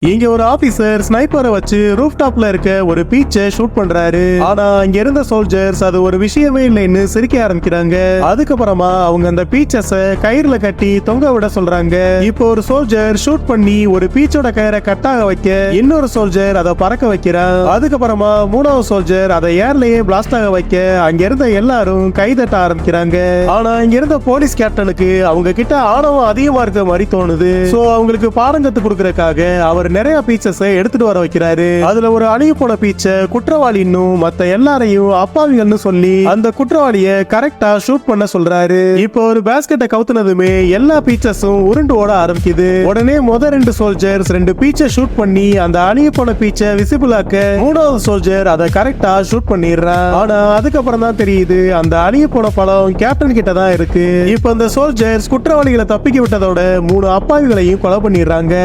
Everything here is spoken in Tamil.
இங்க ஒரு ஆபீசர் ஸ்னைப்பரை வச்சு ரூஃப் டாப்ல இருக்க ஒரு பீச்சை ஷூட் பண்றாரு. ஆனா இங்க இருந்த சோல்ஜர்ஸ் அது ஒரு விஷயமே இல்லைன்னு சிரிக்க ஆரம்பிக்கிறாங்க. அதுக்கப்புறமா அவங்க அந்த பீச்சஸ கயிறுல கட்டி தொங்க விட சொல்றாங்க. இப்போ ஒரு சோல்ஜர் ஷூட் பண்ணி ஒரு பீச்சோட கயிறை கட்டாக வைக்க இன்னொரு சோல்ஜர் அதை பறக்க வைக்கிறான். அதுக்கப்புறமா மூணாவது சோல்ஜர் அதை ஏர்லயே பிளாஸ்ட் ஆக வைக்க அங்க இருந்த எல்லாரும் கைதட்ட ஆரம்பிக்கிறாங்க. ஆனா இங்க இருந்த போலீஸ் கேப்டனுக்கு அவங்க கிட்ட ஆணவம் அதிகமா இருக்க மாதிரி தோணுது. சோ அவங்களுக்கு பாடம் கத்து கொடுக்கறதுக்காக அவர் நிறைய பீச்சஸ் எடுத்துட்டு வர வைக்கிறாரு. அதுல ஒரு அழிவு போன பீச்சை குற்றவாளின்னு மத்த எல்லாரையும் அப்பாவிகள்னு சொல்லி அந்த குற்றவாளிய கரெக்டா ஷூட் பண்ண சொல்றாரு. இப்போ ஒரு பேஸ்கெட்டை கவுத்துனதுமே எல்லா பீச்சஸும் உருண்டு ஓட ஆரம்பிக்குது. உடனே ரெண்டு சோல்ஜர்ஸ் ரெண்டு பீச்சை ஷூட் பண்ணி அந்த அழிவு போன பீச்சை விசிபிள் ஆக்க மூணாவது சோல்ஜர் அதை கரெக்டா ஷூட் பண்ணிடுறான். ஆனா அதுக்கப்புறம் தான் தெரியுது அந்த அழிவு போன பழம் கேப்டன் கிட்ட தான் இருக்கு. இப்போ அந்த சோல்ஜர்ஸ் குற்றவாளிகளை தப்பிக்க விட்டதோட 3 அப்பாவிகளையும் கொலை பண்ணிடுறாங்க.